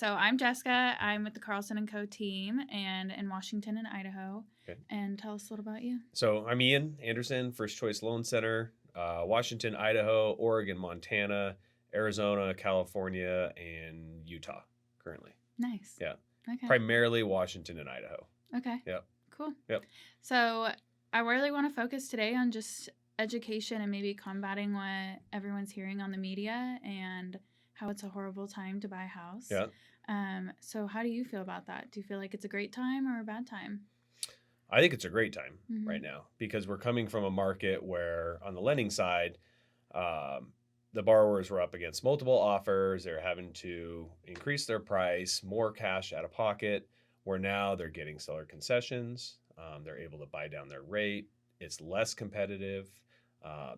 So I'm Jessica. I'm with the Carlson Co team and in Washington and Idaho. Okay. And tell us a little about you. So I'm Ian Anderson, First Choice Loan Center, Washington, Idaho, Oregon, Montana, Arizona, California, and Utah currently. Nice. Yeah. Okay. Primarily Washington and Idaho. Okay. Yep. Cool. Yep. So I really want to focus today on just education and maybe combating what everyone's hearing on the media and how it's a horrible time to buy a house. Yeah. So how do you feel about that? Do you feel like it's a great time or a bad time? I think it's a great time right now because we're coming from a market where on the lending side, the borrowers were up against multiple offers. They're having to increase their price, more cash out of pocket, where now they're getting seller concessions. They're able to buy down their rate. It's less competitive.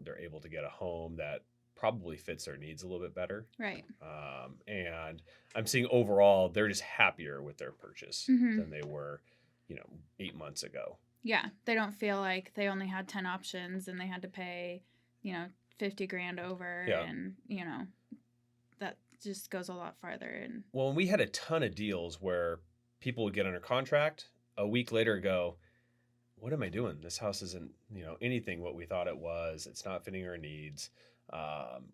They're able to get a home that probably fits their needs a little bit better. Right. And I'm seeing overall, they're just happier with their purchase than they were, 8 months ago. Yeah. They don't feel like they only had 10 options and they had to pay, $50,000 over. Yeah. And, that just goes a lot farther. And well, we had a ton of deals where people would get under contract a week later go, what am I doing? This house isn't, anything what we thought it was. It's not fitting our needs.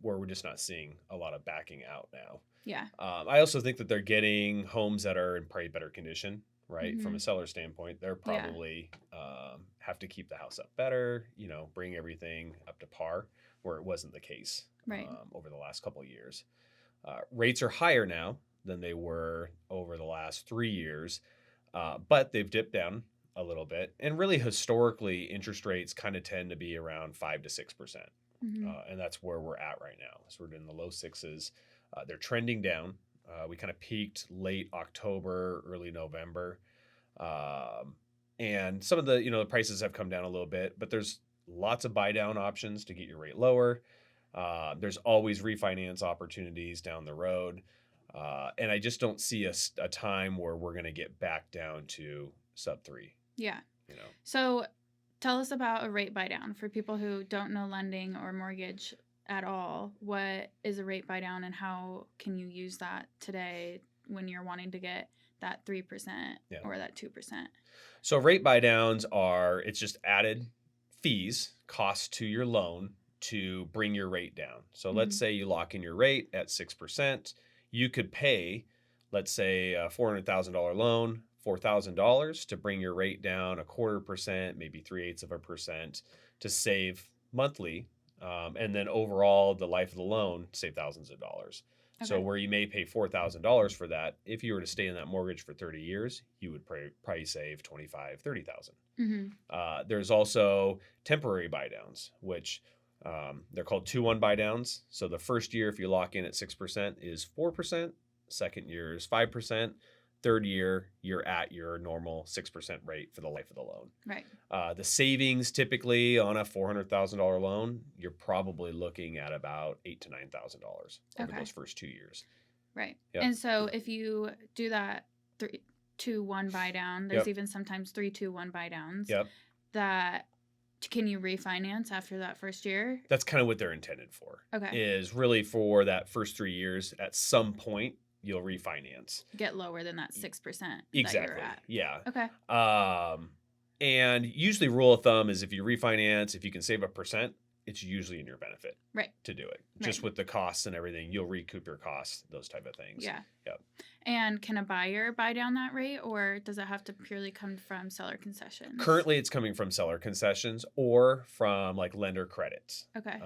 Where we're just not seeing a lot of backing out now. Yeah. I also think that they're getting homes that are in probably better condition, right? From a seller standpoint, they're probably have to keep the house up better, bring everything up to par, where it wasn't the case over the last couple of years. Rates are higher now than they were over the last 3 years, but they've dipped down a little bit. And really, historically, interest rates kind of tend to be around 5 to 6%. And that's where we're at right now. So we're in the low sixes. They're trending down. We kind of peaked late October, early November. And some of the, the prices have come down a little bit, but there's lots of buy down options to get your rate lower. There's always refinance opportunities down the road. And I just don't see a time where we're going to get back down to sub 3. Yeah. So tell us about a rate buy down for people who don't know lending or mortgage at all. What is a rate buy down and how can you use that today when you're wanting to get that 3% or that 2%? So rate buy downs it's just added fees, costs to your loan to bring your rate down. So let's say you lock in your rate at 6%. You could pay, let's say, a $400,000 loan, $4,000 to bring your rate down 0.25%, maybe 0.3% to save monthly. And then overall, the life of the loan, save thousands of dollars. Okay. So where you may pay $4,000 for that, if you were to stay in that mortgage for 30 years, you would probably save $25,000, $30,000. There's also temporary buy downs, which they're called 2-1 buy downs. So the first year, if you lock in at 6%, is 4%. Second year is 5%. Third year, you're at your normal 6% rate for the life of the loan. Right. The savings typically on a $400,000 loan, you're probably looking at about $8,000 to $9,000 over those first 2 years. Right. Yep. And so if you do that 3-2-1 buy down, there's even sometimes 3-2-1 buy downs. Yep. That can you refinance after that first year? That's kind of what they're intended for. Okay. Is really for that first 3 years. At some point, you'll refinance. Get lower than that 6%. Exactly. That you're at. Yeah. Okay. And usually rule of thumb is if you refinance, if you can save 1%, it's usually in your benefit. Right. To do it. Just with the costs and everything, you'll recoup your costs, those type of things. Yeah. Yep. And can a buyer buy down that rate or does it have to purely come from seller concessions? Currently, it's coming from seller concessions or from like lender credits. Okay.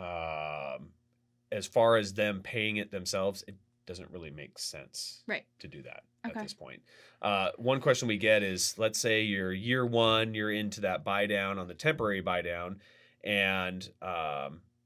As far as them paying it themselves, it doesn't really make sense to do that at this point. One question we get is, let's say you're year one, you're into that buy down on the temporary buy down, and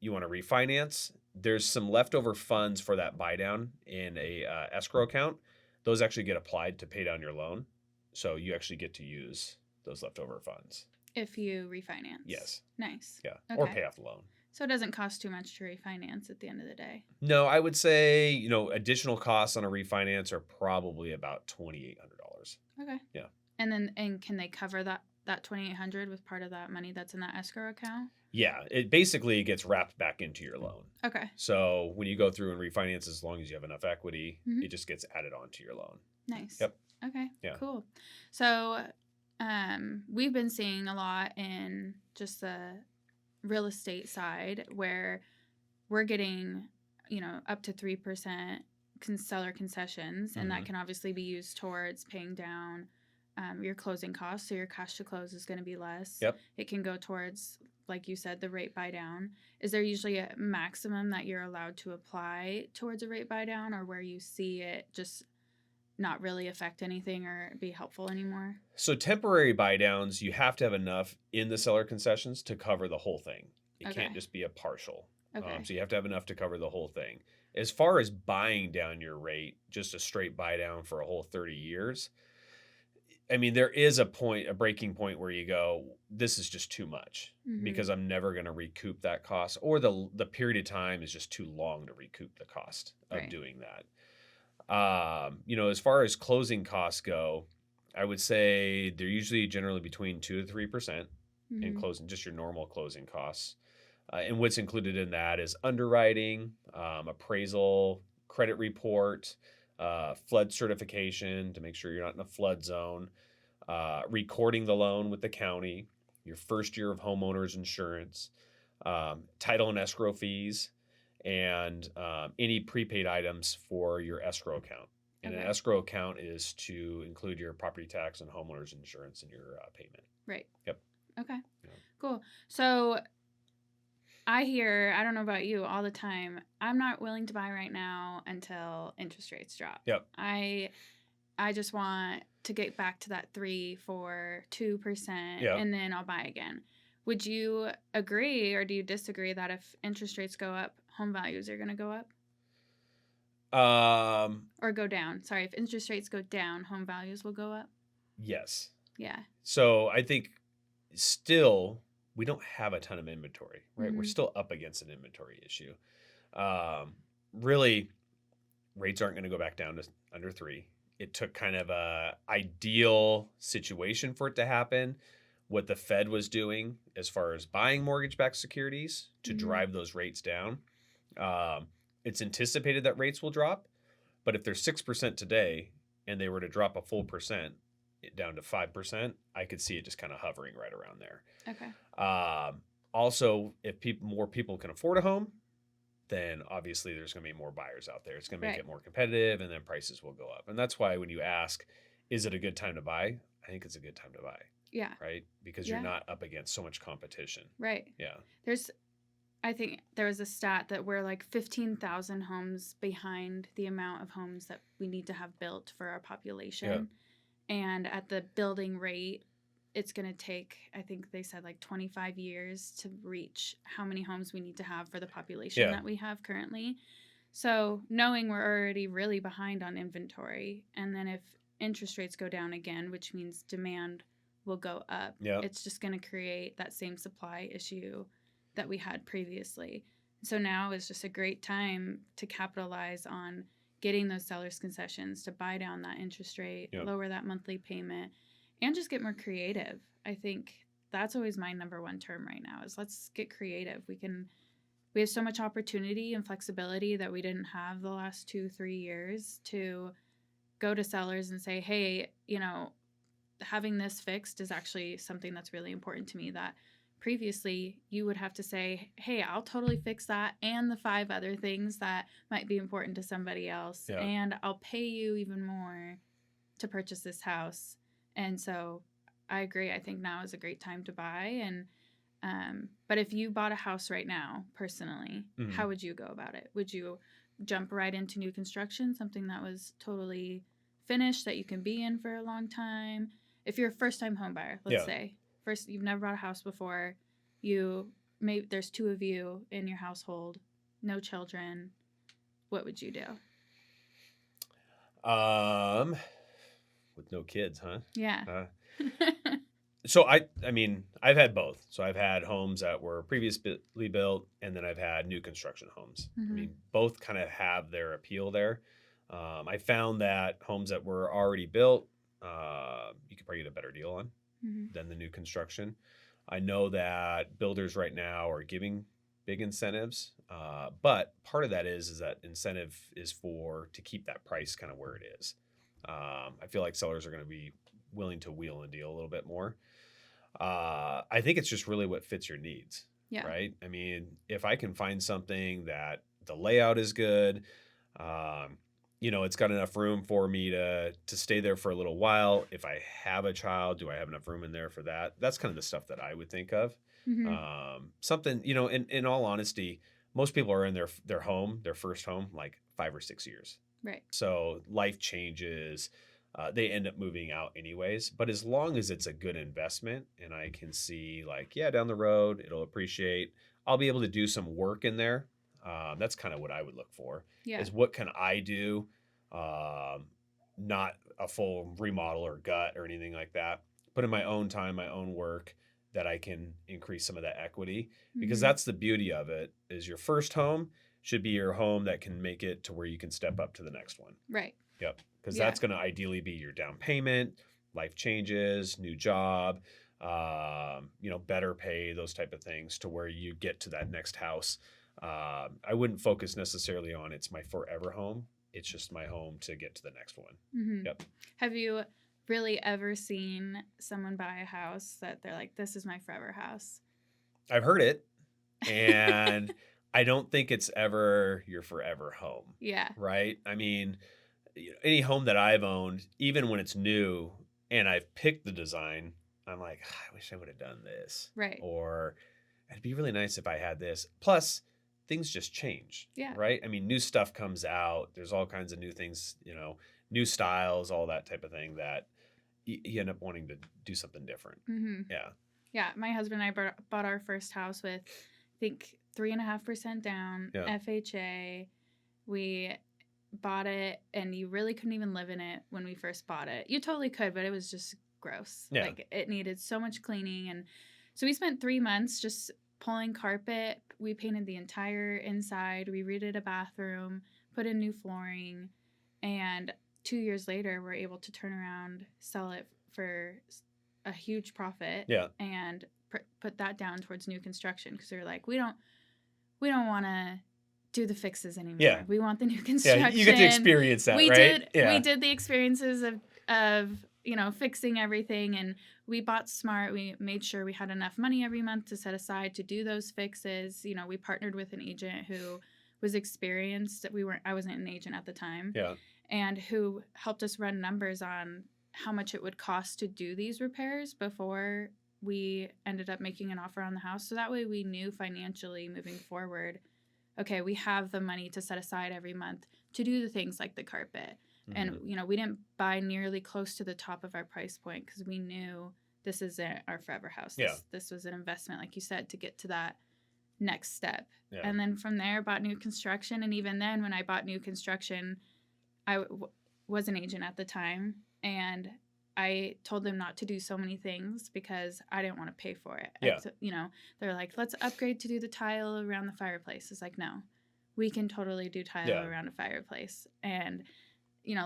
you want to refinance. There's some leftover funds for that buy down in a escrow account. Those actually get applied to pay down your loan. So you actually get to use those leftover funds. If you refinance. Yes. Nice. Yeah. Okay. Or pay off the loan. So it doesn't cost too much to refinance at the end of the day. No, I would say, additional costs on a refinance are probably about $2,800. Okay. Yeah. And can they cover that $2,800 with part of that money that's in that escrow account? Yeah, it basically gets wrapped back into your loan. Okay. So when you go through and refinance, as long as you have enough equity, Mhm. it just gets added onto your loan. Nice. Yep. Okay. Yeah. Cool. So, we've been seeing a lot in just the real estate side where we're getting, up to 3% seller concessions, and that Mhm. can obviously be used towards paying down your closing costs. So your cash to close is going to be less. Yep. It can go towards, like you said, the rate buy down. Is there usually a maximum that you're allowed to apply towards a rate buy down, or where you see it just not really affect anything or be helpful anymore? So temporary buy downs, you have to have enough in the seller concessions to cover the whole thing. It can't Okay. just be a partial. Okay. So you have to have enough to cover the whole thing. As far as buying down your rate, just a straight buy down for a whole 30 years, I mean, there is a breaking point where you go, this is just too much Mhm. because I'm never going to recoup that cost, or the period of time is just too long to recoup the cost of Right. doing that. As far as closing costs go, I would say they're usually generally between 2 to 3% in Mhm. closing, just your normal closing costs. And what's included in that is underwriting, appraisal, credit report, flood certification to make sure you're not in a flood zone, recording the loan with the county, your first year of homeowners insurance, title and escrow fees, and any prepaid items for your escrow account. And an Okay. escrow account is to include your property tax and homeowners insurance in your payment. Right. Yep. Okay. Yeah. Cool. So I hear, I don't know about you, all the time, I'm not willing to buy right now until interest rates drop. Yep. I just want to get back to that 3, 4, 2%, Yep. and then I'll buy again. Would you agree, or do you disagree that if interest rates go up, home values are going to go up or go down? Sorry, if interest rates go down, home values will go up? Yes. Yeah. So I think still we don't have a ton of inventory, right? We're Mhm. still up against an inventory issue. Really, rates aren't going to go back down to under 3. It took kind of a ideal situation for it to happen. What the Fed was doing as far as buying mortgage-backed securities to Mhm. drive those rates down. It's anticipated that rates will drop, but if they're 6% today and they were to drop a full percent down to 5%, I could see it just kind of hovering right around there. Okay. Also, if more people can afford a home, then obviously there's going to be more buyers out there. It's going to make Right. it more competitive, and then prices will go up. And that's why when you ask, is it a good time to buy? I think it's a good time to buy, Yeah. right? Because Yeah. you're not up against so much competition. Right. Yeah. I think there was a stat that we're like 15,000 homes behind the amount of homes that we need to have built for our population. And at the building rate, it's going to take, I think they said like 25 years to reach how many homes we need to have for the population Yeah. that we have currently. So knowing we're already really behind on inventory, and then if interest rates go down again, which means demand will go up, Yeah. it's just going to create that same supply issue that we had previously. So now is just a great time to capitalize on getting those sellers concessions to buy down that interest rate, Yeah. lower that monthly payment, and just get more creative. I think that's always my number one term right now is let's get creative. We have so much opportunity and flexibility that we didn't have the last 2-3 years to go to sellers and say, hey, having this fixed is actually something that's really important to me, that previously you would have to say, hey, I'll totally fix that and the 5 other things that might be important to somebody else, Yeah. and I'll pay you even more to purchase this house. And so I agree. I think now is a great time to buy. And but if you bought a house right now, personally, Mhm. how would you go about it? Would you jump right into new construction, something that was totally finished that you can be in for a long time? If you're a first-time home buyer, let's Yeah. say, first, you've never bought a house before, there's 2 of you in your household, no children, what would you do? With no kids, huh? Yeah. So I mean, I've had both. So I've had homes that were previously built, and then I've had new construction homes. I Mhm. mean, both kind of have their appeal there. I found that homes that were already built, you could probably get a better deal on Mhm. than the new construction. I know that builders right now are giving big incentives, but part of that is that incentive is to keep that price kind of where it is. I feel like sellers are going to be willing to wheel and deal a little bit more. I think it's just really what fits your needs, Yeah. right? I mean, if I can find something that the layout is good, um, it's got enough room for me to stay there for a little while. If I have a child, do I have enough room in there for that? That's kind of the stuff that I would think of. Mm-hmm. Something, in all honesty, most people are in their home, their first home, like 5 or 6 years. Right. So life changes. They end up moving out anyways. But as long as it's a good investment and I can see like, yeah, down the road, it'll appreciate. I'll be able to do some work in there. That's kind of what I would look for Yeah. is what can I do? Not a full remodel or gut or anything like that. Put in my own time, my own work that I can increase some of that equity because Mm-hmm. that's the beauty of it is your first home should be your home that can make it to where you can step up to the next one. Right. Yep. Because Yeah. that's going to ideally be your down payment, life changes, new job, better pay, those type of things to where you get to that next house. I wouldn't focus necessarily on it's my forever home. It's just my home to get to the next one. Mm-hmm. Yep. Have you really ever seen someone buy a house that they're like, this is my forever house? I've heard it, and I don't think it's ever your forever home. Yeah. Right? I mean, any home that I've owned, even when it's new and I've picked the design, I'm like, I wish I would have done this. Right. Or it'd be really nice if I had this. Plus, things just change. Yeah. Right? I mean, new stuff comes out. There's all kinds of new things, new styles, all that type of thing that you end up wanting to do something different. Mm-hmm. Yeah. Yeah. My husband and I bought our first house with, I think, 3.5% down, Yeah. FHA. We bought it, and you really couldn't even live in it when we first bought it. You totally could, but it was just gross. Yeah. Like, it needed so much cleaning. And so we spent 3 months just pulling carpet. We painted the entire inside. We redid a bathroom, put in new flooring. And 2 years later, we're able to turn around, sell it for a huge profit. Yeah. And put that down towards new construction because we were like, we don't want to do the fixes anymore. Yeah. We want the new construction. Yeah, you get to experience that, right? We did the experiences of fixing everything, and we bought smart. We made sure we had enough money every month to set aside to do those fixes. We partnered with an agent who was experienced. I wasn't an agent at the time. Yeah. And who helped us run numbers on how much it would cost to do these repairs before we ended up making an offer on the house. So that way we knew financially moving forward, okay, we have the money to set aside every month to do the things like the carpet. Mm-hmm. And, we didn't buy nearly close to the top of our price point because we knew this isn't our forever house. This was an investment, like you said, to get to that next step. Yeah. And then from there, bought new construction. And even then, when I bought new construction, I was an agent at the time. And I told them not to do so many things because I didn't want to pay for it. Yeah. They're like, let's upgrade to do the tile around the fireplace. It's like, no, we can totally do tile around a fireplace. And,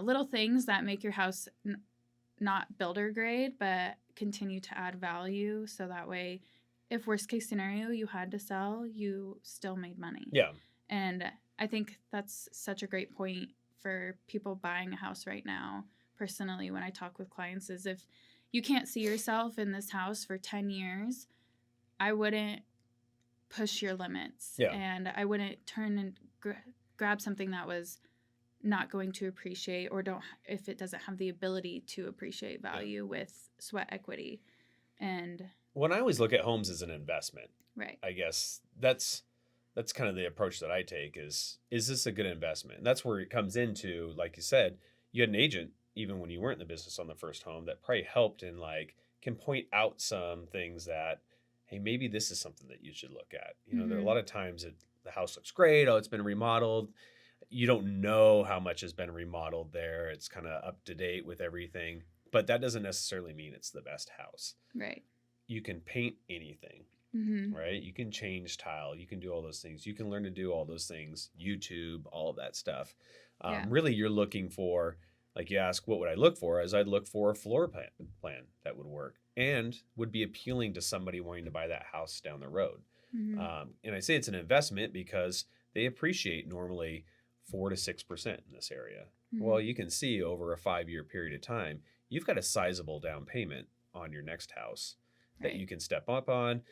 little things that make your house not builder grade, but continue to add value. So that way, if worst case scenario you had to sell, you still made money. Yeah. And I think that's such a great point for people buying a house right now. Personally, when I talk with clients, is if you can't see yourself in this house for 10 years, I wouldn't push your limits. Yeah. And I wouldn't turn and grab something that was not going to appreciate if it doesn't have the ability to appreciate value with sweat equity. And when I always look at homes as an investment, right, I guess that's kind of the approach that I take is this a good investment? And that's where it comes into, like you said, you had an agent even when you weren't in the business on the first home that probably helped and can point out some things that, hey, maybe this is something that you should look at. There are a lot of times the house looks great. Oh, it's been remodeled. You don't know how much has been remodeled there. It's kind of up to date with everything, but that doesn't necessarily mean it's the best house. Right. You can paint anything, right? You can change tile. You can do all those things. You can learn to do all those things, YouTube, all of that stuff. Really, you're looking for Like you ask, what would I look for? As I'd look for a floor plan that would work and would be appealing to somebody wanting to buy that house down the road. Mm-hmm. And I say it's an investment because they appreciate normally 4 to 6% in this area. Mm-hmm. Well, you can see over a 5-year period of time, you've got a sizable down payment on your next house that you can step up on.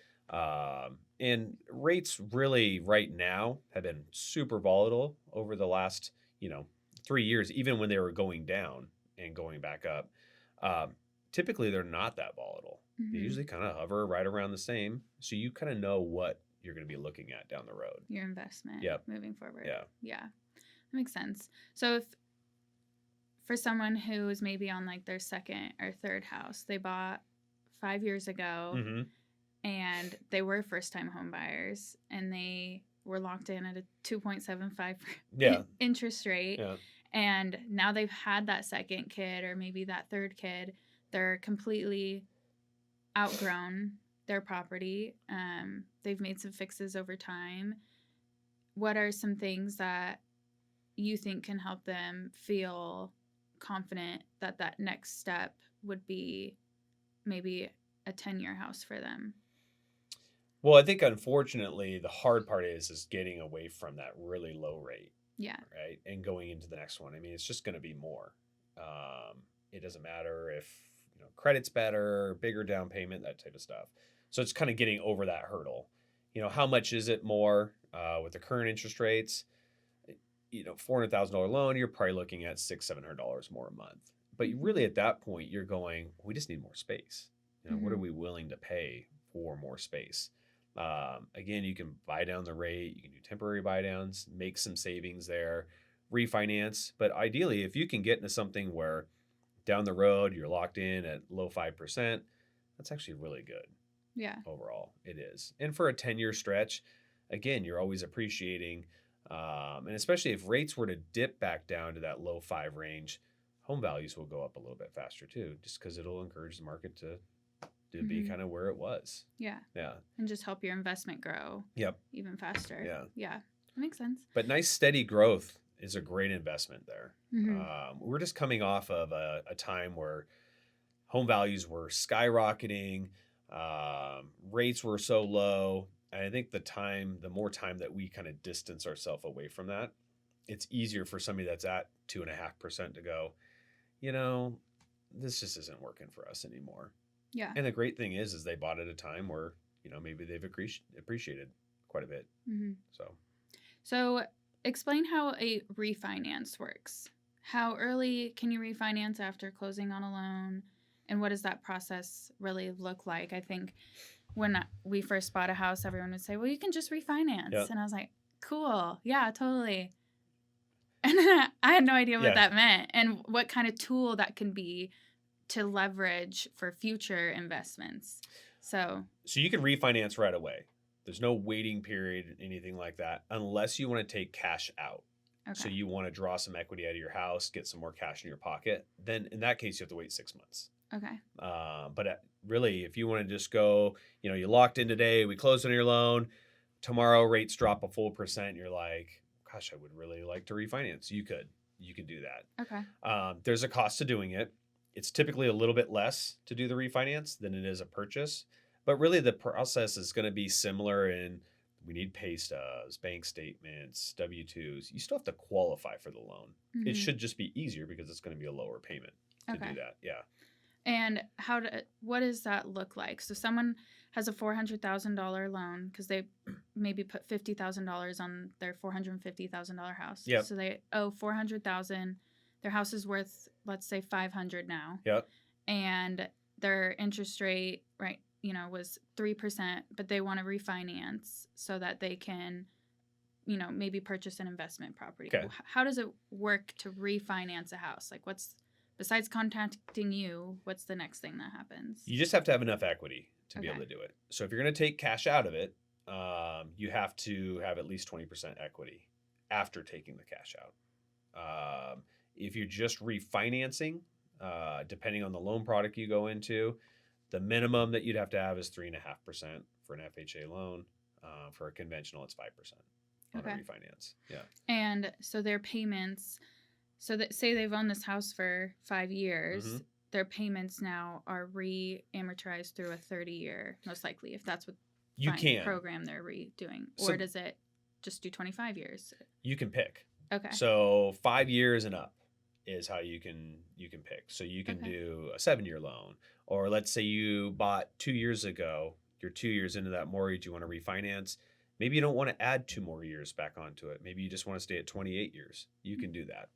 And rates really right now have been super volatile over the last, 3 years, even when they were going down and going back up. Typically, they're not that volatile. Mm-hmm. They usually kind of hover right around the same. So you kind of know what you're going to be looking at down the road. Your investment moving forward. Yeah. Yeah. That makes sense. So if for someone who is maybe on like their second or third house, they bought 5 years ago Mm-hmm. and they were first time home buyers and they were locked in at a 2.75 interest rate. Yeah. And now they've had that second kid or maybe that third kid. They're completely outgrown their property. They've made some fixes over time. What are some things that you think can help them feel confident that that next step would be maybe a 10-year house for them? Well, I think unfortunately the hard part is getting away from that really low rate. Yeah. Right. And going into the next one. I mean, it's just going to be more. It doesn't matter if, credit's better, bigger down payment, that type of stuff. So it's kind of getting over that hurdle. How much is it more with the current interest rates? $400,000 loan, you're probably looking at $600-700 more a month. But really at that point, you're going, we just need more space. What are we willing to pay for more space? Again, you can buy down the rate, you can do temporary buy downs, make some savings there, refinance. But ideally, if you can get into something where down the road you're locked in at low 5%, that's actually really good. Yeah. Overall, it is. And for a 10-year stretch, again, you're always appreciating. And especially if rates were to dip back down to that low 5 range, home values will go up a little bit faster too, just because it'll encourage the market to be kind of where it was. Yeah. Yeah. And just help your investment grow. Yep. Even faster. Yeah. Yeah. That makes sense. But nice steady growth is a great investment there. Mm-hmm. We're just coming off of a time where home values were skyrocketing, rates were so low. And I think the more time that we kind of distance ourselves away from that, it's easier for somebody that's at 2.5% to go, this just isn't working for us anymore. Yeah. And the great thing is they bought at a time where, maybe they've appreciated quite a bit. Mm-hmm. So explain how a refinance works. How early can you refinance after closing on a loan? And what does that process really look like? I think when we first bought a house, everyone would say, well, you can just refinance. Yep. And I was like, cool. Yeah, totally. And I had no idea what that meant and what kind of tool that can be to leverage for future investments. So you can refinance right away. There's no waiting period, anything like that, unless you want to take cash out. Okay. So you want to draw some equity out of your house, get some more cash in your pocket. Then in that case, you have to wait 6 months. Okay. But really, if you want to just go, you locked in today, we closed on your loan, tomorrow rates drop a full %, you're like, gosh, I would really like to refinance. You could do that. Okay. There's a cost to doing it. It's typically a little bit less to do the refinance than it is a purchase. But really, the process is going to be similar in we need pay stubs, bank statements, W-2s. You still have to qualify for the loan. Mm-hmm. It should just be easier because it's going to be a lower payment to do that. Yeah. And what does that look like? So someone has a $400,000 loan because they maybe put $50,000 on their $450,000 house. Yep. So they owe $400,000. Their house is worth, let's say, $500,000 now. Yep. And their interest rate, right, was 3%, but they want to refinance so that they can, maybe purchase an investment property. Okay. How does it work to refinance a house? Like besides contacting you, what's the next thing that happens? You just have to have enough equity to be able to do it. So if you're going to take cash out of it, you have to have at least 20% equity after taking the cash out. If you're just refinancing, depending on the loan product you go into, the minimum that you'd have to have is 3.5% for an FHA loan. For a conventional, it's 5% on a refinance. Yeah. And so their payments, So that say they've owned this house for 5 years, Mm-hmm. their payments now are re-amortized through a 30-year, most likely, if that's what You can. program they're redoing. So Or does it just do 25 years? you can pick. Okay. So 5 years and up is how you can pick. So you can Okay. do a 7-year loan, or let's say you bought 2 years ago. You're 2 years into that mortgage. You want to refinance. Maybe you don't want to add 2 more years back onto it. Maybe you just want to stay at 28 years. You can do that.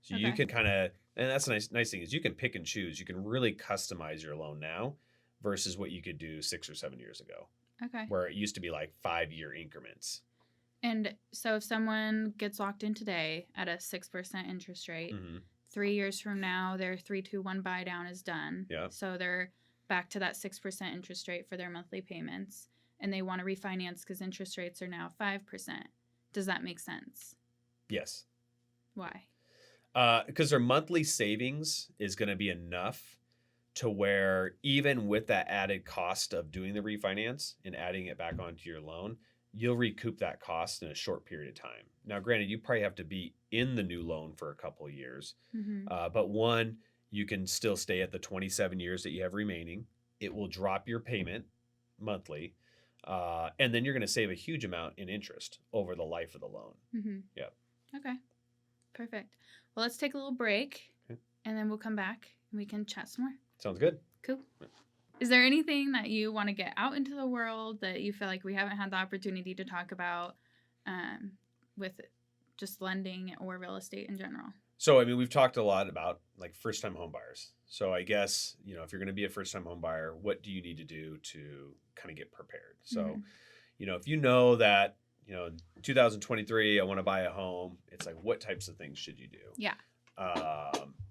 So you Okay. can kind of, and that's a nice thing is you can pick and choose. You can really customize your loan now versus what you could do 6 or 7 years ago, Okay. where it used to be like 5-year increments. And so if someone gets locked in today at a 6% interest rate, Mm-hmm. 3 years from now, their 3-2-1 buy down is done. Yeah. So they're back to that 6% interest rate for their monthly payments, and they want to refinance because interest rates are now 5%. Does that make sense? Yes. Why? Because their monthly savings is going to be enough to where even with that added cost of doing the refinance and adding it back onto your loan, you'll recoup that cost in a short period of time. Now, granted, you probably have to be in the new loan for a couple of years, Mm-hmm. but one, you can still stay at the 27 years that you have remaining. It will drop your payment monthly, and then you're going to save a huge amount in interest over the life of the loan. Mm-hmm. Yep. Okay. Perfect. Well, let's take a little break, Okay. and then we'll come back and we can chat some more. Sounds good. Cool. Is there anything that you want to get out into the world that you feel like we haven't had the opportunity to talk about with just lending or real estate in general? So, I mean, we've talked a lot about like first-time home buyers. So I guess, if you're going to be a first-time home buyer, what do you need to do to kind of get prepared? So, if you know that, in 2023, I want to buy a home, it's like, what types of things should you do? Yeah.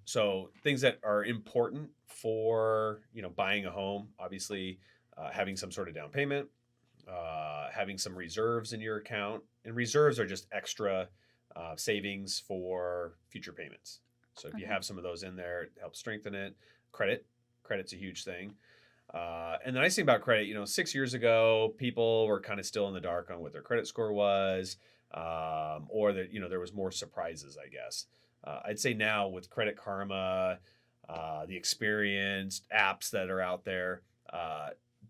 So things that are important for, buying a home, obviously, having some sort of down payment, having some reserves in your account. And reserves are just extra savings for future payments. So if you Okay. have some of those in there, it helps strengthen it. Credit's a huge thing. And the nice thing about credit, 6 years ago, people were kind of still in the dark on what their credit score was, or that, there was more surprises, I guess. I'd say now with Credit Karma, the experienced apps that are out there,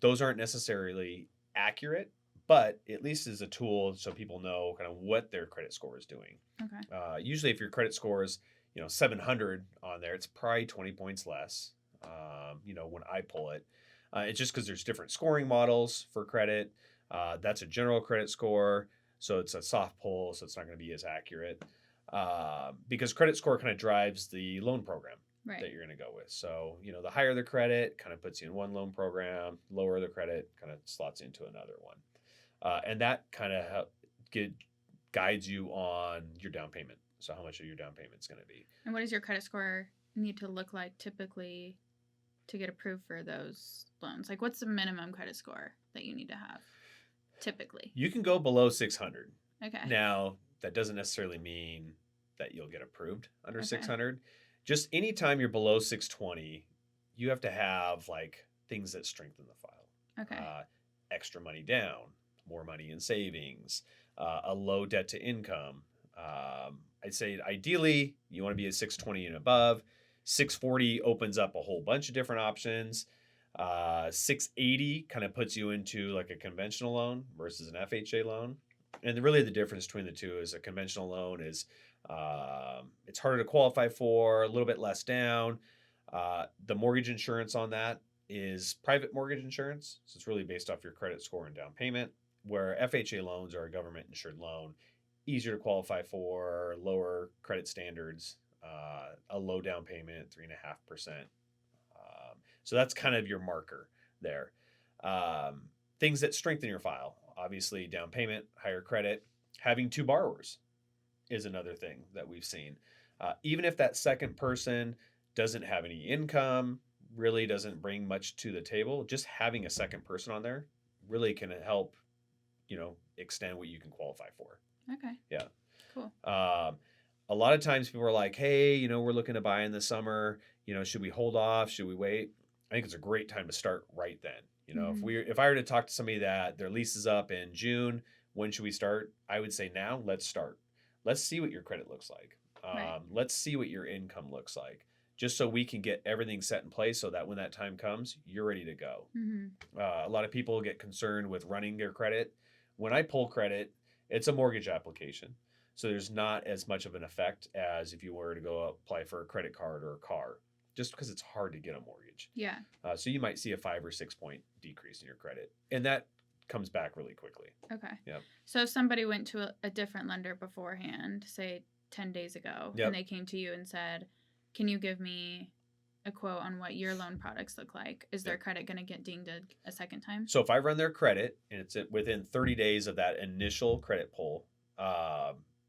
those aren't necessarily accurate, but at least is a tool so people know kind of what their credit score is doing. Okay. Usually if your credit score is, 700 on there, it's probably 20 points less, when I pull it. It's just because there's different scoring models for credit. That's a general credit score, so it's a soft pull, so it's not going to be as accurate. Because credit score kind of drives the loan program that you're going to go with. So, the higher the credit kind of puts you in one loan program, lower the credit kind of slots into another one. And that kind of guides you on your down payment. So how much of your down payment is going to be. And what does your credit score need to look like typically to get approved for those loans? Like, what's the minimum credit score that you need to have typically? You can go below 600. Okay. Now, that doesn't necessarily mean that you'll get approved under Okay. 600. Just anytime you're below 620, you have to have like things that strengthen the file. Okay. Extra money down, more money in savings, a low debt to income. I'd say ideally you want to be at 620 and above. 640 opens up a whole bunch of different options. 680 kind of puts you into like a conventional loan versus an FHA loan. And really the difference between the two is a conventional loan is it's harder to qualify for, a little bit less down. The mortgage insurance on that is private mortgage insurance. So it's really based off your credit score and down payment, where FHA loans are a government insured loan, easier to qualify for, lower credit standards, a low down payment, 3.5%. So that's kind of your marker there. Things that strengthen your file, obviously down payment, higher credit, having 2 borrowers is another thing that we've seen. Even if that second person doesn't have any income, really doesn't bring much to the table, just having a second person on there really can help, extend what you can qualify for. Okay. Yeah. Cool. A lot of times people are like, hey, we're looking to buy in the summer, should we hold off? Should we wait? I think it's a great time to start right then. If I were to talk to somebody that their lease is up in June, when should we start? I would say now, let's start. Let's see what your credit looks like. Right. Let's see what your income looks like, just so we can get everything set in place so that when that time comes, you're ready to go. A lot of people get concerned with running their credit. When I pull credit, it's a mortgage application. So there's not as much of an effect as if you were to go apply for a credit card or a car, just because it's hard to get a mortgage. Yeah. So you might see a 5 or 6 point decrease in your credit, and that comes back really quickly. Okay. Yep. So if somebody went to a different lender beforehand, say 10 days ago, Yep. and they came to you and said, can you give me a quote on what your loan products look like? Is their credit going to get dinged a second time? So if I run their credit and it's within 30 days of that initial credit pull,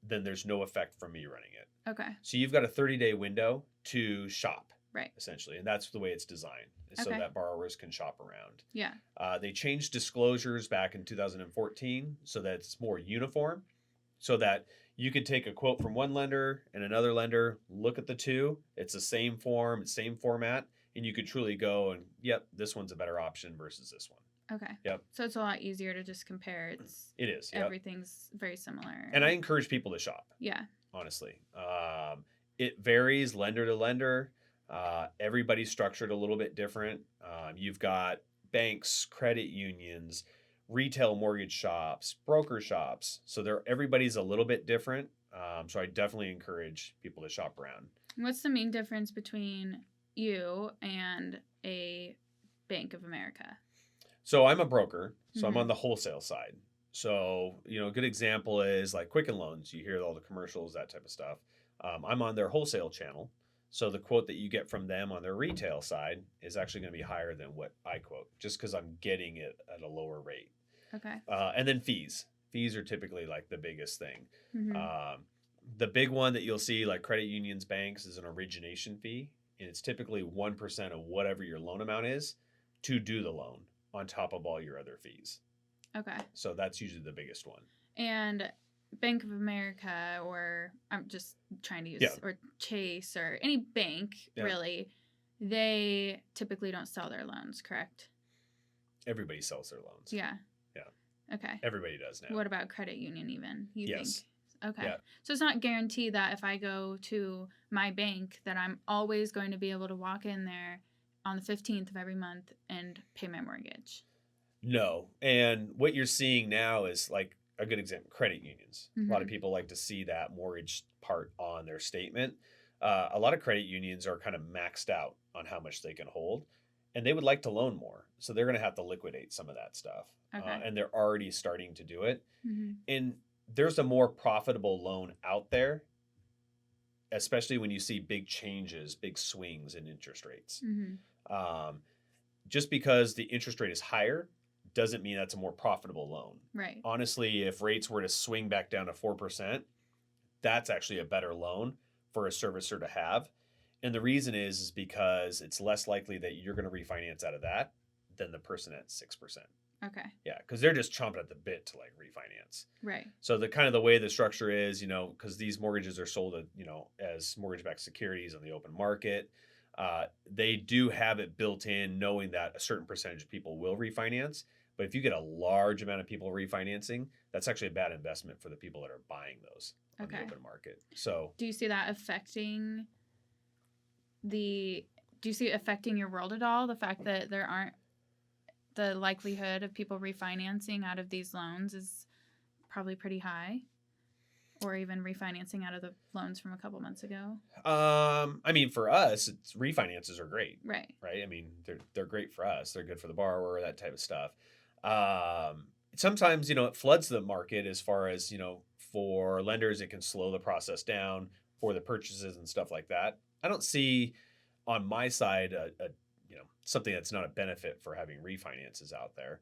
then there's no effect from me running it. Okay. So you've got a 30-day window to shop, right? Essentially, and that's the way it's designed, so that borrowers can shop around. Yeah. They changed disclosures back in 2014 so that it's more uniform, so that you could take a quote from one lender and another lender, look at the two. It's the same form, same format, and you could truly go and, yep, this one's a better option versus this one. Okay. Yep. So it's a lot easier to just compare. It is. Yep. Everything's very similar. And I encourage people to shop. Yeah. Honestly. It varies lender to lender. Everybody's structured a little bit different. You've got banks, credit unions, retail mortgage shops, broker shops. So everybody's a little bit different. So I definitely encourage people to shop around. What's the main difference between you and a Bank of America? So I'm a broker, so I'm on the wholesale side. So, a good example is like Quicken Loans. You hear all the commercials, that type of stuff. I'm on their wholesale channel. So the quote that you get from them on their retail side is actually going to be higher than what I quote, just because I'm getting it at a lower rate. Okay. And then fees. Fees are typically like the biggest thing. The big one that you'll see, like credit unions, banks, is an origination fee. And it's typically 1% of whatever your loan amount is to do the loan, on top of all your other fees. Okay. So that's usually the biggest one. And Bank of America, or I'm just trying to use, or Chase, or any bank, really, they typically don't sell their loans, correct? Everybody sells their loans. Yeah. Yeah. Okay. Everybody does now. What about credit union even? You yes. think? Okay. Yeah. So it's not guaranteed that if I go to my bank that I'm always going to be able to walk in there on the 15th of every month and pay my mortgage. No. And what you're seeing now is like a good example, credit unions. A lot of people like to see that mortgage part on their statement. A lot of credit unions are kind of maxed out on how much they can hold, and they would like to loan more. So they're going to have to liquidate some of that stuff. Okay. And they're already starting to do it. And there's a more profitable loan out there, especially when you see big changes, big swings in interest rates. Just because the interest rate is higher doesn't mean that's a more profitable loan. Right. Honestly, if rates were to swing back down to 4%, that's actually a better loan for a servicer to have. And the reason is because it's less likely that you're going to refinance out of that than the person at 6%. Okay. Yeah, because they're just chomping at the bit to like refinance. Right. So the kind of the way the structure is, because these mortgages are sold, as mortgage-backed securities on the open market, they do have it built in, knowing that a certain percentage of people will refinance. But if you get a large amount of people refinancing, that's actually a bad investment for the people that are buying those on the open market. So do you see that affecting your world at all? The fact that there aren't, the likelihood of people refinancing out of these loans is probably pretty high, or even refinancing out of the loans from a couple months ago. I mean, for us, refinances are great. Right. Right. I mean, they're great for us. They're good for the borrower, that type of stuff. Sometimes, it floods the market as far as, for lenders, it can slow the process down for the purchases and stuff like that. I don't see on my side something that's not a benefit for having refinances out there.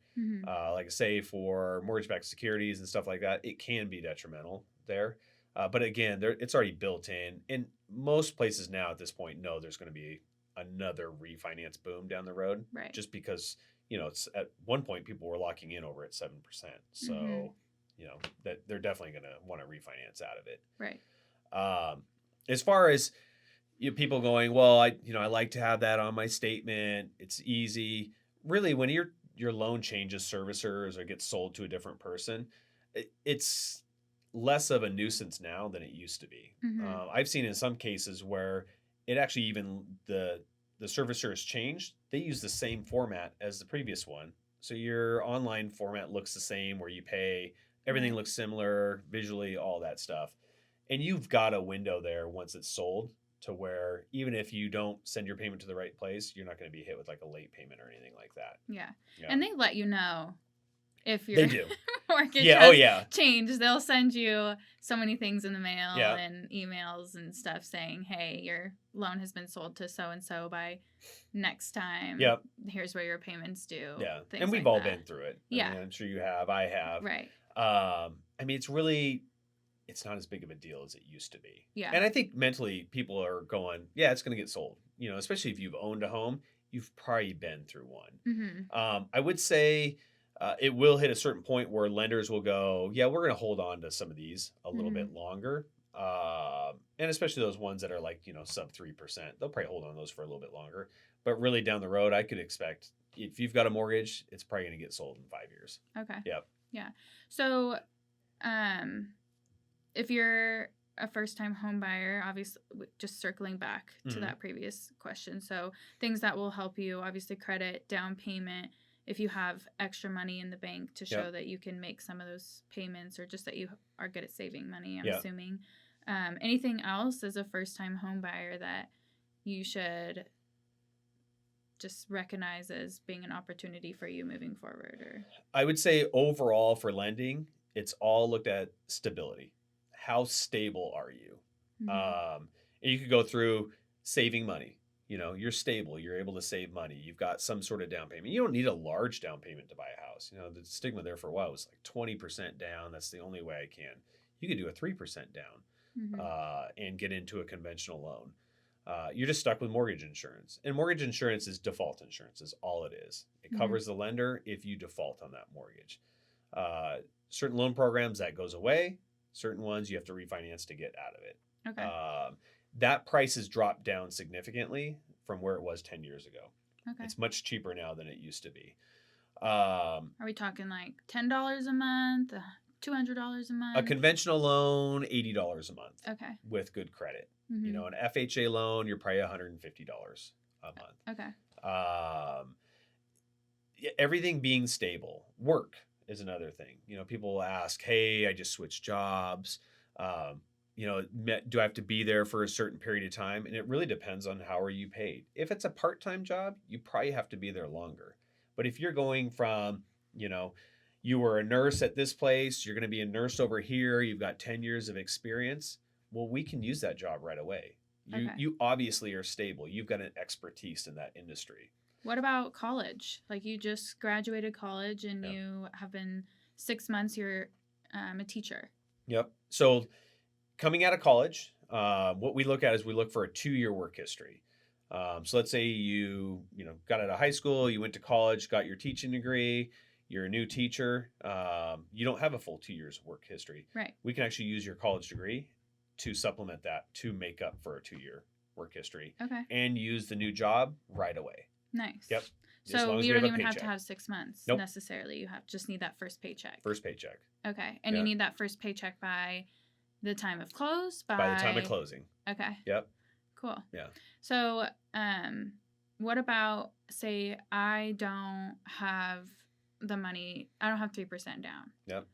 Like I say, for mortgage-backed securities and stuff like that, it can be detrimental there. But again, it's already built in. In most places now at this point, no, there's going to be another refinance boom down the road. Right. Just because, it's at one point people were locking in over at 7%. So, that they're definitely going to want to refinance out of it. Right. As far as people going, well, I like to have that on my statement. It's easy. Really, when your loan changes servicers or gets sold to a different person, it's less of a nuisance now than it used to be. Mm-hmm. I've seen in some cases where it actually even the servicer has changed. They use the same format as the previous one, so your online format looks the same, where you pay, everything Right. looks similar visually, all that stuff, and you've got a window there once it's sold to where even if you don't send your payment to the right place, you're not going to be hit with like a late payment or anything like that. Yeah. Yeah, And they let you know if they your do. mortgage Yeah. Oh has yeah. changed. They'll send you so many things in the mail Yeah. and emails and stuff saying, hey, your loan has been sold to so and so by next time. Yep. Here's where your payments due. Yeah. Things And we've like all that. been through it. I Yeah. mean, I'm sure you have. I have. Right. I mean, it's really, it's not as big of a deal as it used to be. Yeah. And I think mentally people are going, yeah, it's going to get sold. You know, especially if you've owned a home, you've probably been through one. Mm-hmm. I would say it will hit a certain point where lenders will go, yeah, we're going to hold on to some of these a little Mm-hmm. bit longer. And especially those ones that are like, you know, sub 3%, they'll probably hold on to those for a little bit longer. But really down the road, I could expect if you've got a mortgage, it's probably going to get sold in 5 years. Okay. Yep. Yeah. So, if you're a first-time home buyer, obviously, just circling back to that previous question. So, things that will help you, obviously, credit, down payment, if you have extra money in the bank to show that you can make some of those payments, or just that you are good at saving money, I'm assuming. Anything else as a first-time home buyer that you should just recognize as being an opportunity for you moving forward? Or I would say overall for lending, it's all looked at stability. How stable are you? And you could go through saving money. You know, you're stable. You're able to save money. You've got some sort of down payment. You don't need a large down payment to buy a house. You know, the stigma there for a while was like 20% down. That's the only way I can. You could do a 3% down and get into a conventional loan. You're just stuck with mortgage insurance. And mortgage insurance is default insurance, is all it is. It covers the lender if you default on that mortgage. Certain loan programs, that goes away. Certain ones, you have to refinance to get out of it. Okay. That price has dropped down significantly from where it was 10 years ago. Okay. It's much cheaper now than it used to be. Are we talking like $10 a month, $200 a month? A conventional loan, $80 a month. Okay. With good credit. You know, an FHA loan, you're probably $150 a month. Okay. Everything being stable. Work is another thing. You know, people will ask, hey, I just switched jobs. You know, do I have to be there for a certain period of time? And it really depends on how are you paid. If it's a part-time job, you probably have to be there longer. But if you're going from, you know, you were a nurse at this place, you're going to be a nurse over here, you've got 10 years of experience, well, we can use that job right away. You obviously are stable. You've got an expertise in that industry. What about college? Like, you just graduated college and you have been 6 months, you're a teacher. Yep. So coming out of college, what we look at is we look for a 2-year work history. So let's say you got out of high school, you went to college, got your teaching degree, you're a new teacher, you don't have a full 2 years of work history. Right. We can actually use your college degree to supplement that to make up for a 2-year work history. Okay. And use the new job right away. Nice. Yep. So you don't even have to have 6 months necessarily. You just need that first paycheck. First paycheck. Okay. And you need that first paycheck by the time of close? By the time of closing. Okay. Yep. Cool. Yeah. So what about, say, I don't have the money, I don't have 3% down. Yep.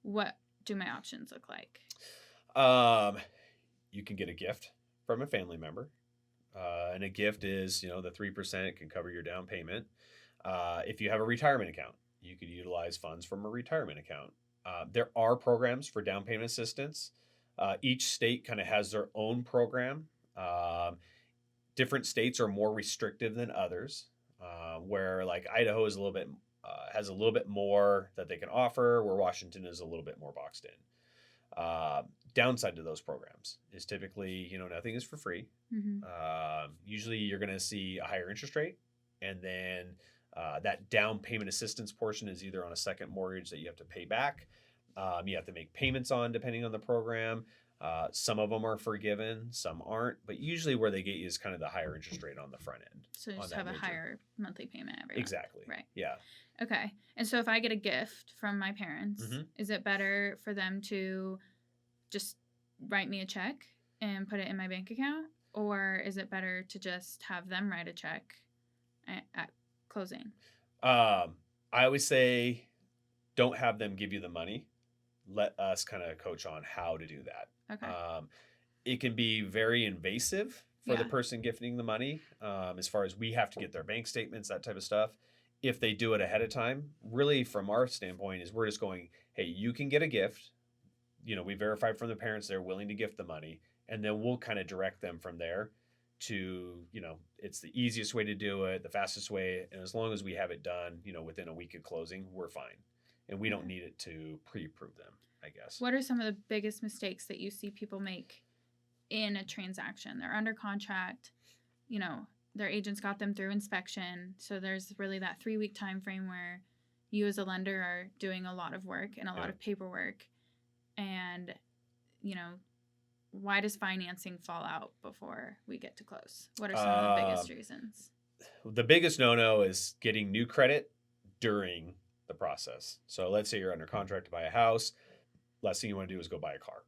What do my options look like? You can get a gift from a family member. And a gift is, the 3% can cover your down payment. If you have a retirement account, you could utilize funds from a retirement account. There are programs for down payment assistance. Each state kind of has their own program. Different states are more restrictive than others, where like Idaho is has a little bit more that they can offer, where Washington is a little bit more boxed in. Downside to those programs is typically, nothing is for free. Usually you're going to see a higher interest rate, and then that down payment assistance portion is either on a second mortgage that you have to pay back. You have to make payments on depending on the program. Some of them are forgiven, some aren't, but usually where they get you is kind of the higher interest rate on the front end. So you just have a higher monthly payment every month. Exactly. Right. Yeah. Okay. And so if I get a gift from my parents, is it better for them to just write me a check and put it in my bank account? Or is it better to just have them write a check at closing? I always say don't have them give you the money. Let us kind of coach on how to do that. Okay. It can be very invasive for the Yeah. person gifting the money, as far as we have to get their bank statements, that type of stuff. If they do it ahead of time, really from our standpoint is we're just going, hey, you can get a gift. We verify from the parents they're willing to gift the money, and then we'll kind of direct them from there to, it's the easiest way to do it, the fastest way. And as long as we have it done, within a week of closing, we're fine. And we don't need it to pre-approve them, I guess. What are some of the biggest mistakes that you see people make in a transaction? They're under contract, their agents got them through inspection. So there's really that 3-week time frame where you as a lender are doing a lot of work and a lot of paperwork. And, why does financing fall out before we get to close? What are some of the biggest reasons? The biggest no-no is getting new credit during the process. So let's say you're under contract to buy a house. Last thing you want to do is go buy a car.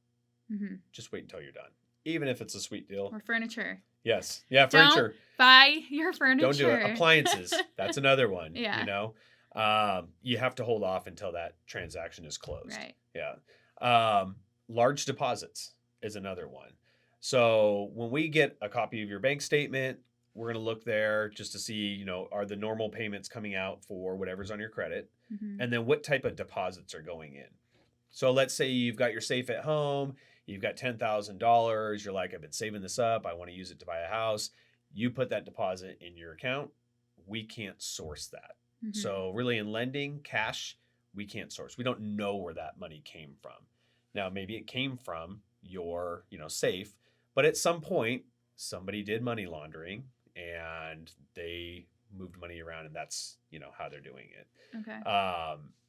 Mm-hmm. Just wait until you're done. Even if it's a sweet deal. Or furniture. Yes. Yeah, furniture. Don't buy your furniture. Don't do it. Appliances. That's another one. Yeah. You have to hold off until that transaction is closed. Right. Yeah. Large deposits is another one. So when we get a copy of your bank statement, we're going to look there just to see, are the normal payments coming out for whatever's on your credit? Mm-hmm. And then what type of deposits are going in? So let's say you've got your safe at home, you've got $10,000, you're like, I've been saving this up, I want to use it to buy a house. You put that deposit in your account, we can't source that. Mm-hmm. So really in lending, cash, we can't source. We don't know where that money came from. Now, maybe it came from your, safe, but at some point, somebody did money laundering and they moved money around, and that's, how they're doing it. Okay.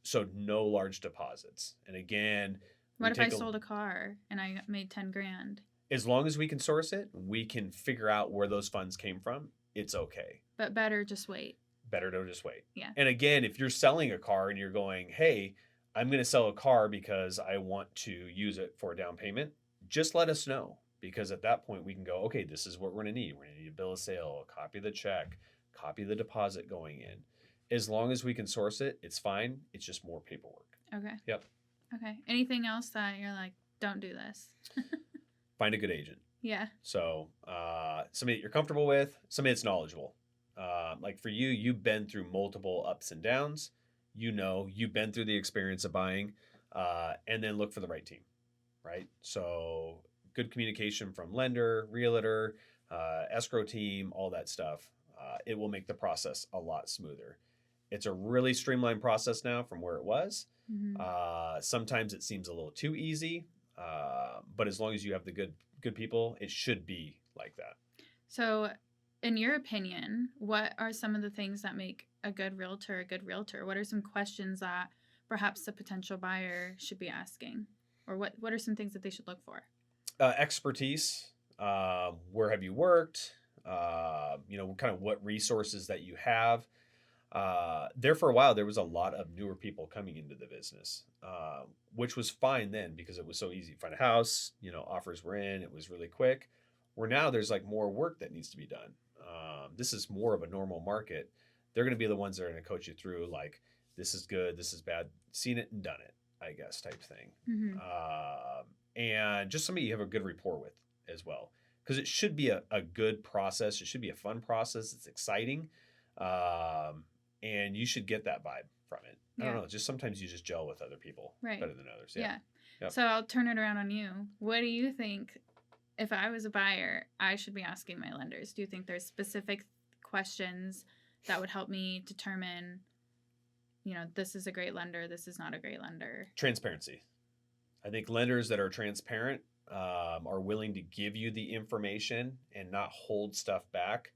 So no large deposits. And again, what if I sold a car and I made $10,000? As long as we can source it, we can figure out where those funds came from. It's okay. But better just wait. Better to just wait. Yeah. And again, if you're selling a car and you're going, hey, I'm going to sell a car because I want to use it for a down payment, just let us know. Because at that point we can go, okay, this is what we're going to need. We're going to need a bill of sale, a copy of the check, copy of the deposit going in. As long as we can source it, it's fine. It's just more paperwork. Okay. Yep. Okay. Anything else that you're like, don't do this? Find a good agent. Yeah. So somebody that you're comfortable with, somebody that's knowledgeable. Like for you, you've been through multiple ups and downs. You've been through the experience of buying, and then look for the right team, right? So good communication from lender, realtor, escrow team, all that stuff. It will make the process a lot smoother. It's a really streamlined process now from where it was. Mm-hmm. Sometimes it seems a little too easy, but as long as you have the good people, it should be like that. So in your opinion, what are some of the things that make a good realtor a good realtor? What are some questions that perhaps the potential buyer should be asking? Or what are some things that they should look for? Expertise. Where have you worked? Kind of what resources that you have. There for a while, there was a lot of newer people coming into the business, which was fine then because it was so easy to find a house, offers were in, it was really quick. Where now there's like more work that needs to be done. This is more of a normal market. They're going to be the ones that are going to coach you through like, this is good, this is bad, seen it and done it, I guess, type thing. Mm-hmm. And just somebody you have a good rapport with as well. Because it should be a good process. It should be a fun process. It's exciting. And you should get that vibe from it. I don't know. Just sometimes you just gel with other people better than others. Yeah. Yep. So I'll turn it around on you. What do you think, if I was a buyer, I should be asking my lenders? Do you think there's specific questions that would help me determine, this is a great lender, this is not a great lender? Transparency. I think lenders that are transparent are willing to give you the information and not hold stuff back.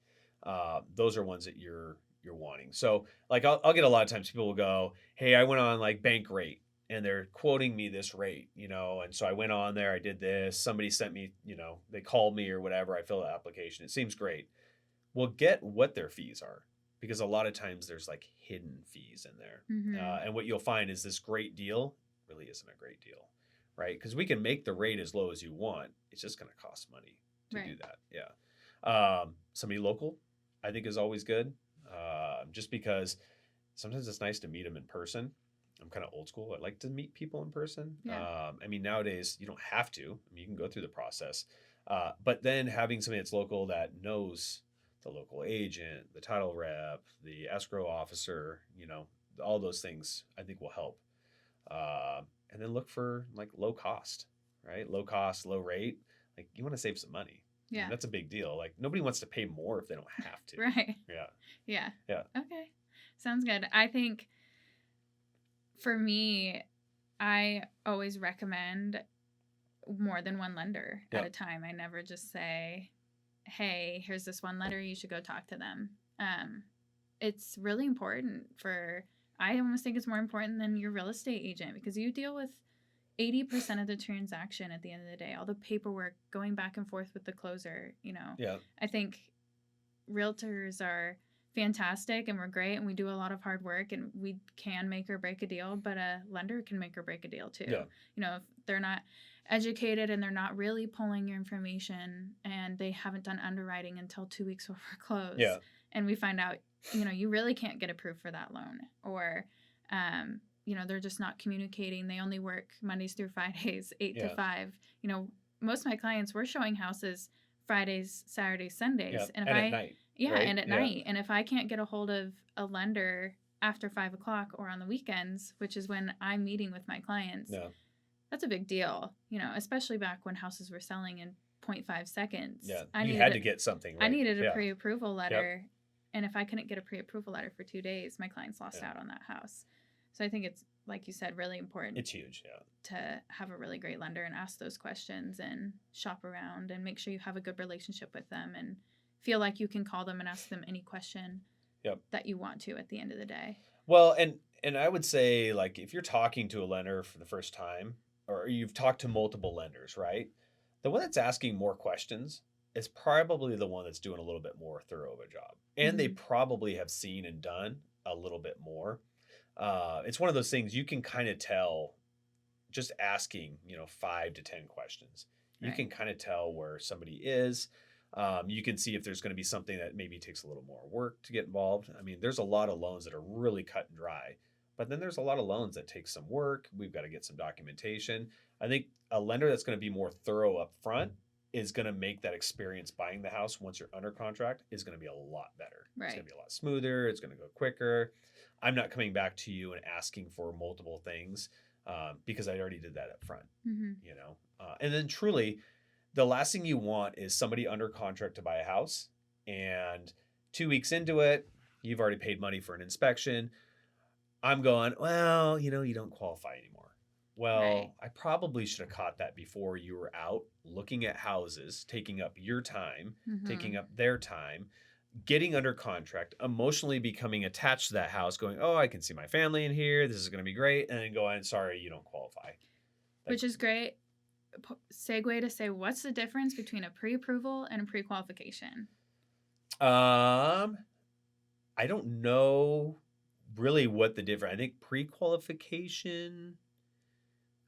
Those are ones that you're wanting. So like I'll get a lot of times people will go, hey, I went on like bank rate and they're quoting me this rate, and so I went on there, I did this, somebody sent me, they called me or whatever, I filled the application. It seems great. Well, get what their fees are, because a lot of times there's like hidden fees in there. Mm-hmm. And what you'll find is this great deal really isn't a great deal. right? Because we can make the rate as low as you want. It's just going to cost money to do Right. that. Yeah. Somebody local, I think, is always good, just because sometimes it's nice to meet them in person. I'm kind of old school. I like to meet people in person. Yeah. I mean, nowadays you don't have to. I mean, you can go through the process, but then having somebody that's local that knows the local agent, the title rep, the escrow officer, all those things, I think will help. And then look for like low cost, right? Low cost, low rate. Like you want to save some money. I mean, Yeah. that's a big deal. Like nobody wants to pay more if they don't have to. Right. Yeah. Yeah. Yeah. Okay. Sounds good. I think for me, I always recommend more than one lender at a time. I never just say, hey, here's this one lender, you should go talk to them. It's really important I almost think it's more important than your real estate agent, because you deal with 80% of the transaction at the end of the day, all the paperwork going back and forth with the closer, Yeah. I think realtors are fantastic and we're great and we do a lot of hard work and we can make or break a deal, but a lender can make or break a deal too. Yeah. If they're not educated and they're not really pulling your information and they haven't done underwriting until 2 weeks before close. Yeah. And we find out, you really can't get approved for that loan, or, they're just not communicating. They only work Mondays through Fridays, 8 to 5. Most of my clients were showing houses Fridays, Saturdays, Sundays. Yeah. And at night. Yeah, right? and at night. And if I can't get a hold of a lender after 5 o'clock or on the weekends, which is when I'm meeting with my clients, that's a big deal, especially back when houses were selling in 0.5 seconds. Yeah, you had to get something right. I needed a pre-approval letter. Yep. And if I couldn't get a pre-approval letter for 2 days, my clients lost out on that house. So I think it's, like you said, really important. It's huge, to have a really great lender and ask those questions and shop around and make sure you have a good relationship with them and feel like you can call them and ask them any question that you want to at the end of the day. Well, and I would say, like, if you're talking to a lender for the first time, or you've talked to multiple lenders, right? The one that's asking more questions is probably the one that's doing a little bit more thorough of a job. And they probably have seen and done a little bit more. It's one of those things you can kind of tell just asking, 5 to 10 questions. You can kind of tell where somebody is. You can see if there's going to be something that maybe takes a little more work to get involved. I mean, there's a lot of loans that are really cut and dry, but then there's a lot of loans that take some work. We've got to get some documentation. I think a lender that's going to be more thorough up front is going to make that experience buying the house once you're under contract is going to be a lot better. Right. It's going to be a lot smoother. It's going to go quicker. I'm not coming back to you and asking for multiple things because I already did that up front, and then truly, the last thing you want is somebody under contract to buy a house and 2 weeks into it, you've already paid money for an inspection. I'm going, well, you don't qualify anymore. Well, I probably should have caught that before you were out looking at houses, taking up your time, taking up their time, getting under contract, emotionally becoming attached to that house, going, oh, I can see my family in here. This is going to be great. And then going, sorry, you don't qualify. Which is great. Segue to say, what's the difference between a pre-approval and a pre-qualification? I don't know really what the difference. I think pre-qualification,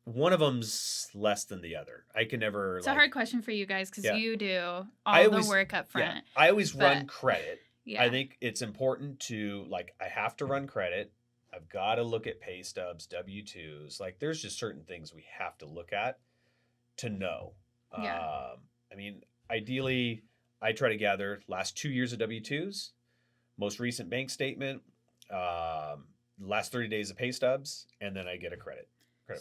one of them's less than the other. I can never. It's a hard question for you guys because you do all the work up front. Yeah, I always run credit. Yeah. I think it's important to I have to run credit. I've got to look at pay stubs, W-2s. There's just certain things we have to look at to know. I mean, ideally, I try to gather last 2 years of W-2s, most recent bank statement, last 30 days of pay stubs, and then I get a credit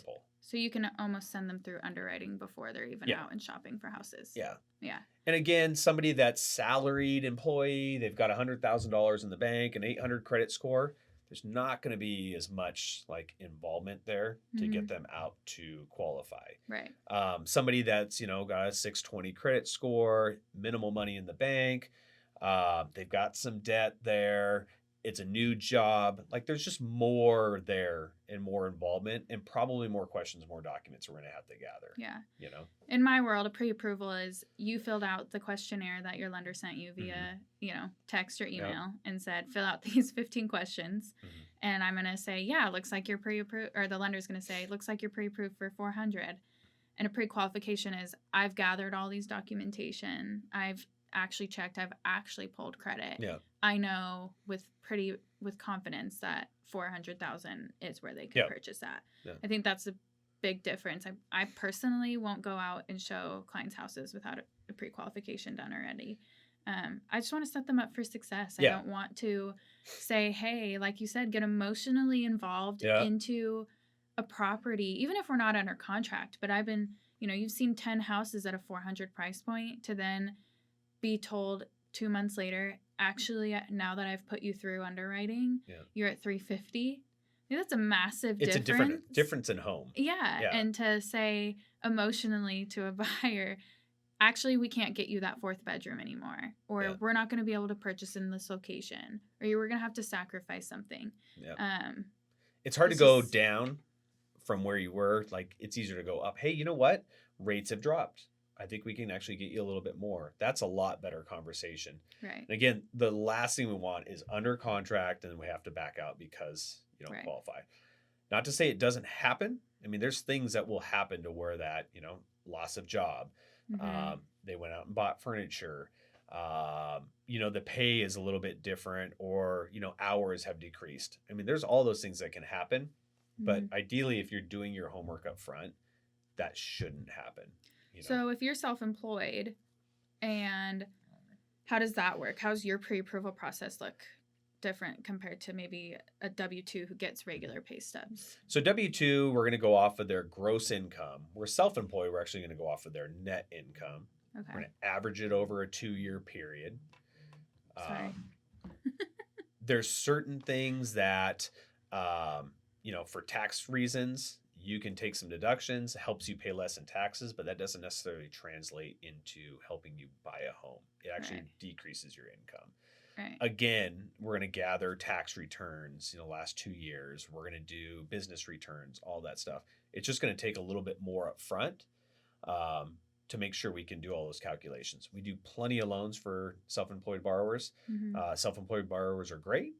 pull. So you can almost send them through underwriting before they're even out and shopping for houses. Yeah. Yeah. And again, somebody that's salaried employee, they've got $100,000 in the bank, an 800 credit score. There's not going to be as much involvement there to get them out to qualify. Right. Somebody that's, got a 620 credit score, minimal money in the bank. They've got some debt there. It's a new job. There's just more there and more involvement and probably more questions, more documents we're going to have to gather. Yeah. In my world, a pre-approval is you filled out the questionnaire that your lender sent you via, text or email and said, fill out these 15 questions. And I'm going to say, yeah, looks like you're pre-approved, or the lender's going to say, looks like you're pre-approved for 400. And a pre-qualification is I've gathered all these documentation. I've actually checked. I've actually pulled credit. Yeah. I know with confidence that 400,000 is where they can purchase that. Yeah. I think that's a big difference. I personally won't go out and show clients' houses without a pre-qualification done already. I just want to set them up for success. I don't want to say, hey, like you said, get emotionally involved into a property, even if we're not under contract. But I've been, you've seen 10 houses at a 400 price point to then be told 2 months later, actually, now that I've put you through underwriting, you're at 350. I think that's a massive difference. It's a different difference in home. Yeah. And to say emotionally to a buyer, actually, we can't get you that 4th bedroom anymore, or we're not going to be able to purchase in this location, or you were going to have to sacrifice something. Yeah. It's hard to go down from where you were. Like, it's easier to go up. Hey, you know what? Rates have dropped. I think we can actually get you a little bit more. That's a lot better conversation. Right. And again, the last thing we want is under contract and we have to back out because you don't qualify. Not to say it doesn't happen. I mean, there's things that will happen to where that, loss of job. Mm-hmm. They went out and bought furniture. The pay is a little bit different, or, hours have decreased. I mean, there's all those things that can happen. But ideally, if you're doing your homework up front, that shouldn't happen. So if you're self-employed, and how does that work? How's your pre-approval process look different compared to maybe a W-2 who gets regular pay stubs? So W-2, we're going to go off of their gross income. We're self-employed. We're actually going to go off of their net income. Okay. We're going to average it over a 2-year period. Sorry. There's certain things that, for tax reasons, you can take some deductions, helps you pay less in taxes, but that doesn't necessarily translate into helping you buy a home. It actually decreases your income. Right. Again, we're going to gather tax returns, last 2 years. We're going to do business returns, all that stuff. It's just going to take a little bit more up front to make sure we can do all those calculations. We do plenty of loans for self-employed borrowers. Mm-hmm. Self-employed borrowers are great.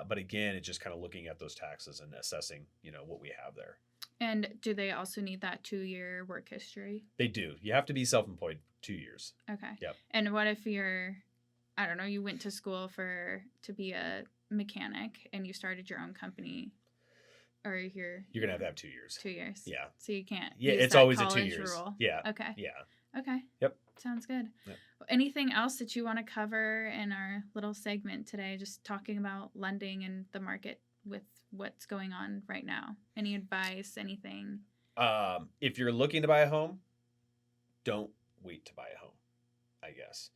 But again, it's just kind of looking at those taxes and assessing, what we have there. And do they also need that 2-year work history? They do. You have to be self-employed 2 years. Okay. Yep. And what if I don't know, you went to school to be a mechanic and you started your own company, or you're going to have 2 years. 2 years. Yeah. So you can't. Yeah, use it's that always a 2 college years. Rule. Yeah. Okay. Yeah. Okay. Yep. Sounds good. Yep. Anything else that you want to cover in our little segment today? Just talking about lending and the market with what's going on right now. Any advice? Anything? If you're looking to buy a home, don't wait to buy a home, I guess.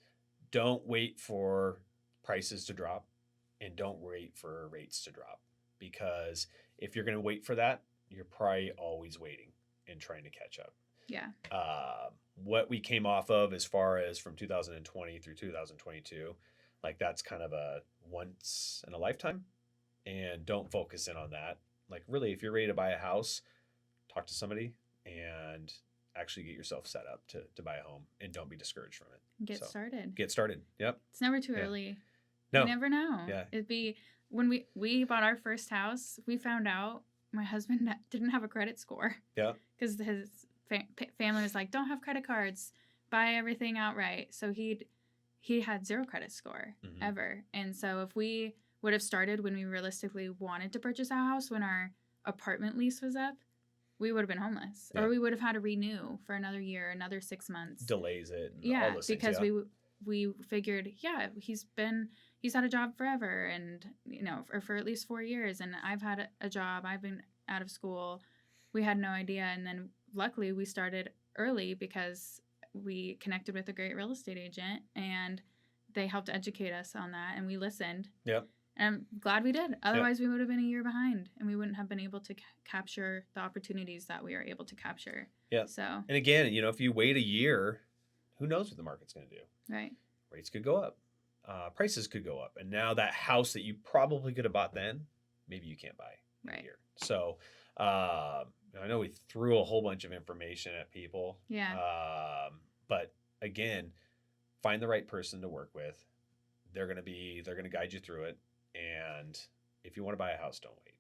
Don't wait for prices to drop, and don't wait for rates to drop, because if you're going to wait for that, you're probably always waiting and trying to catch up. Yeah. What we came off of as far as from 2020 through 2022, like that's kind of a once in a lifetime, and don't focus in on that. Like, really, if you're ready to buy a house, talk to somebody and actually get yourself set up to buy a home, and don't be discouraged from it. Get started. Get started. Yep. It's never too early. No. You never know. Yeah. It'd be when we bought our first house, we found out my husband didn't have a credit score. Yeah. Because his family was like, don't have credit cards, buy everything outright. So he had 0 credit score ever. And so if we would have started when we realistically wanted to purchase a house, when our apartment lease was up, we would have been homeless, or we would have had to renew for another year, another 6 months. Delays it. Yeah, all those because things, we figured, he's had a job forever, and or for at least 4 years, and I've had a job. I've been out of school. We had no idea, and then luckily we started early because we connected with a great real estate agent, and they helped educate us on that, and we listened. Yep. And I'm glad we did. Otherwise, we would have been a year behind, and we wouldn't have been able to capture the opportunities that we are able to capture. Yeah. So. And again, if you wait a year, who knows what the market's going to do? Right. Rates could go up. Prices could go up. And now that house that you probably could have bought then, maybe you can't buy in a year. So I know we threw a whole bunch of information at people. Yeah. But again, find the right person to work with. They're going to guide you through it. And if you want to buy a house, don't wait.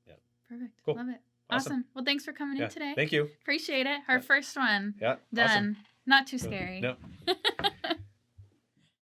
Yeah. Perfect. Cool. Love it. Awesome. Well, thanks for coming in today. Thank you. Appreciate it. Our first one. Yeah. Done. Awesome. Not too scary. No.